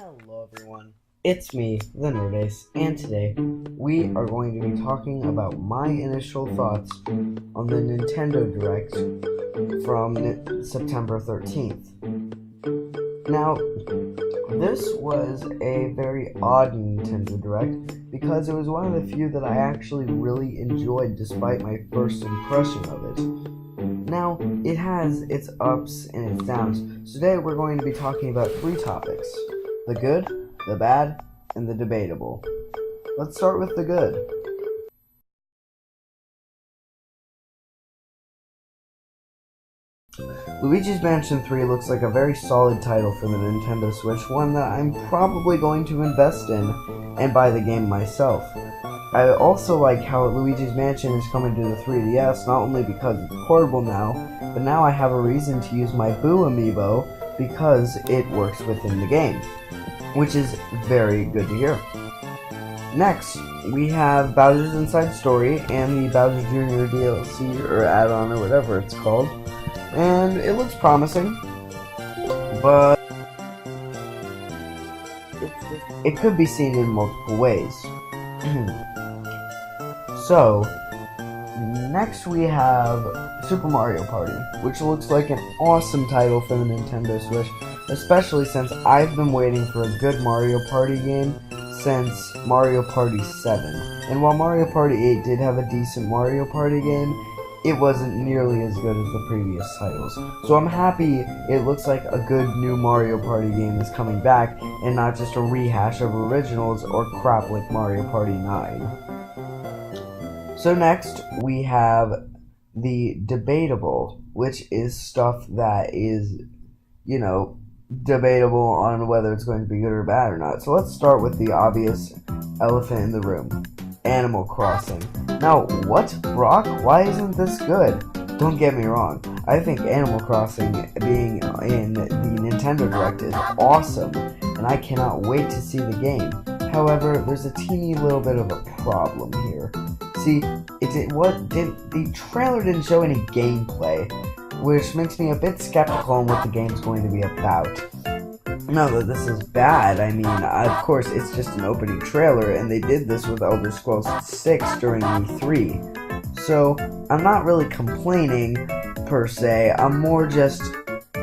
Hello everyone, it's me, the Nerdace, and today we are going to be talking about my initial thoughts on the Nintendo Direct from September 13th. Now, this was a very odd Nintendo Direct because it was one of the few that I actually really enjoyed despite my first impression of it. Now, it has its ups and its downs, so today we're going to be talking about three topics: the good, the bad, and the debatable. Let's start with the good. Luigi's Mansion 3 looks like a very solid title for the Nintendo Switch, one that I'm probably going to invest in and buy the game myself. I also like how Luigi's Mansion is coming to the 3DS, not only because it's portable now, but now I have a reason to use my Boo amiibo because it works within the game, which is very good to hear. Next, we have Bowser's Inside Story and the Bowser Jr. DLC, or add-on, or whatever it's called, and it looks promising, but it could be seen in multiple ways. So, next we have Super Mario Party, which looks like an awesome title for the Nintendo Switch, especially since I've been waiting for a good Mario Party game since Mario Party 7. And while Mario Party 8 did have a decent Mario Party game, it wasn't nearly as good as the previous titles. So I'm happy it looks like a good new Mario Party game is coming back, and not just a rehash of originals or crap like Mario Party 9. So next, we have the debatable, which is stuff that is, debatable on whether it's going to be good or bad or not. So let's start with the obvious elephant in the room: Animal Crossing. Now, what, Brock? Why isn't this good? Don't get me wrong, I think Animal Crossing being in the Nintendo Direct is awesome, and I cannot wait to see the game. However, there's a teeny little bit of a problem here. See, the trailer didn't show any gameplay, which makes me a bit skeptical on what the game's going to be about. Not that this is bad, I mean, of course, it's just an opening trailer, and they did this with Elder Scrolls 6 during E3. So, I'm not really complaining, per se, I'm more just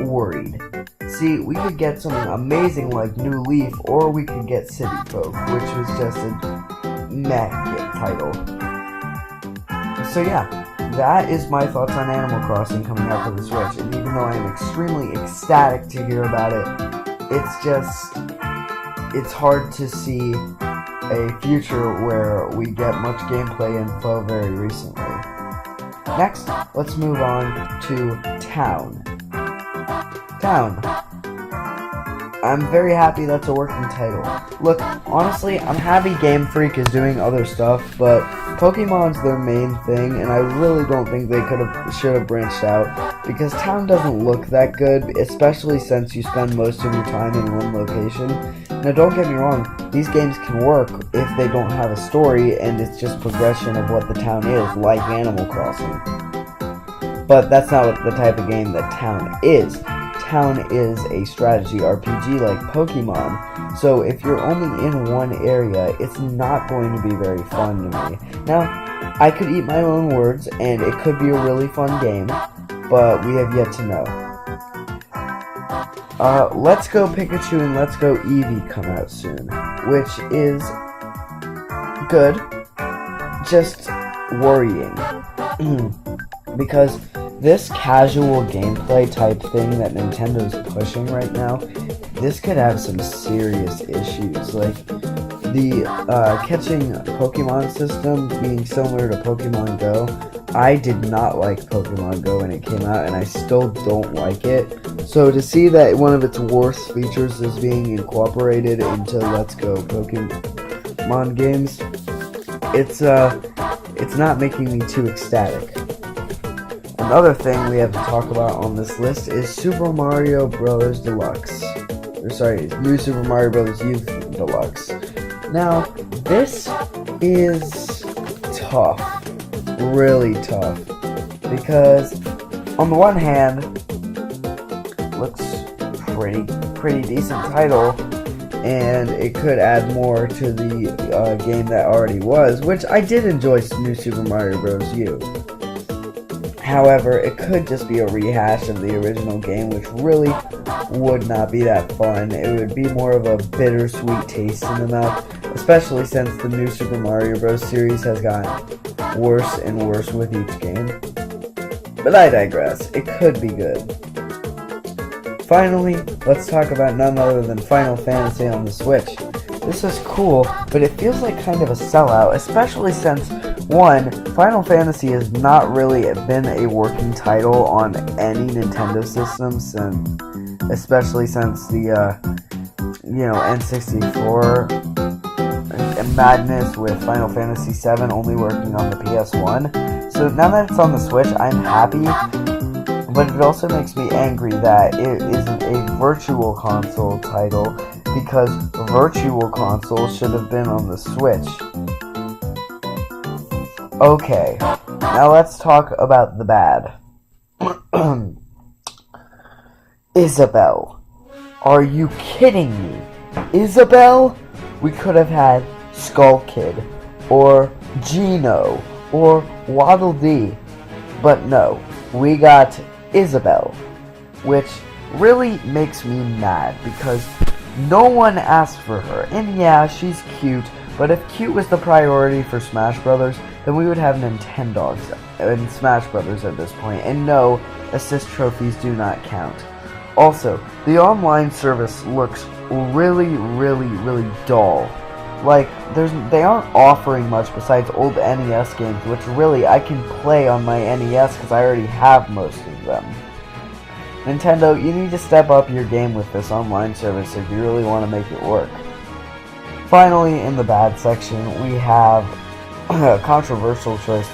worried. See, we could get something amazing like New Leaf, or we could get City Folk, which was just a meh title. So yeah, that is my thoughts on Animal Crossing coming out for the Switch, and even though I am extremely ecstatic to hear about it, it's hard to see a future where we get much gameplay info very recently. Next, let's move on to Town. I'm very happy that's a working title. Look, honestly, I'm happy Game Freak is doing other stuff, but Pokemon's their main thing, and I really don't think they should have branched out, because Town doesn't look that good, especially since you spend most of your time in one location. Now, don't get me wrong, these games can work if they don't have a story, and it's just progression of what the town is, like Animal Crossing. But that's not the type of game that Town is. Town is a strategy RPG like Pokemon, so if you're only in one area, it's not going to be very fun to me. Now, I could eat my own words, and it could be a really fun game, but we have yet to know. Let's Go Pikachu and Let's Go Eevee come out soon, which is good, just worrying, because this casual gameplay type thing that Nintendo's pushing right now, this could have some serious issues, like the catching Pokemon system being similar to Pokemon Go. I did not like Pokemon Go when it came out, and I still don't like it. So to see that one of its worst features is being incorporated into Let's Go Pokemon games, it's not making me too ecstatic. Another thing we have to talk about on this list is Super Mario Bros. Deluxe. New Super Mario Bros. Youth Deluxe. Now, this is tough. Really tough. Because, on the one hand, looks pretty decent title, and it could add more to the game that already was, which I did enjoy New Super Mario Bros. U. However, it could just be a rehash of the original game, which really would not be that fun. It would be more of a bittersweet taste in the mouth, especially since the New Super Mario Bros. Series has gotten worse and worse with each game. But I digress. It could be good. Finally, let's talk about none other than Final Fantasy on the Switch. This is cool, but it feels like kind of a sellout, especially since, one, Final Fantasy has not really been a working title on any Nintendo systems, and especially since the, N64 madness with Final Fantasy VII only working on the PS1. So now that it's on the Switch, I'm happy, but it also makes me angry that it isn't a Virtual Console title, because Virtual Console should have been on the Switch. Okay, now let's talk about the bad. Isabelle. Are you kidding me? Isabelle? We could have had Skull Kid, or Gino, or Waddle Dee, but no, we got Isabelle, which really makes me mad because no one asked for her. And yeah, she's cute, but if cute was the priority for Smash Brothers, then we would have Nintendogs in Smash Brothers at this point. And no, assist trophies do not count. Also, the online service looks really dull. Like, they aren't offering much besides old NES games, which really I can play on my NES because I already have most of them. Nintendo, you need to step up your game with this online service if you really want to make it work. Finally, in the bad section, we have a controversial choice.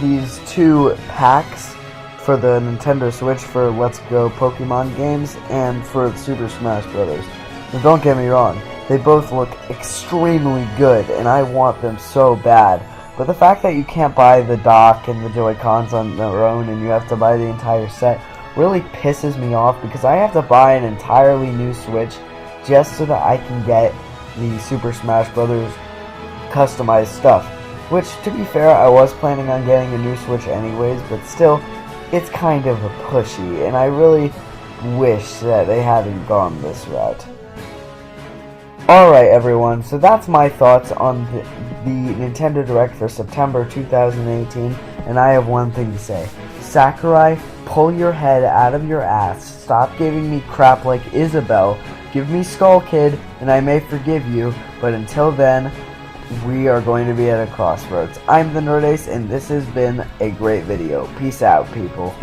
These two packs for the Nintendo Switch for Let's Go Pokemon games and for Super Smash Bros. Now, don't get me wrong, they both look extremely good, and I want them so bad. But the fact that you can't buy the dock and the Joy-Cons on their own and you have to buy the entire set really pisses me off, because I have to buy an entirely new Switch just so that I can get the Super Smash Bros. Customized stuff. Which, to be fair, I was planning on getting a new Switch anyways, but still, it's kind of a pushy, and I really wish that they hadn't gone this route. Alright everyone, so that's my thoughts on the Nintendo Direct for September 2018, and I have one thing to say. Sakurai, pull your head out of your ass, stop giving me crap like Isabelle, give me Skull Kid, and I may forgive you, but until then, we are going to be at a crossroads. I'm the Nerd Ace, and this has been a great video. Peace out, people.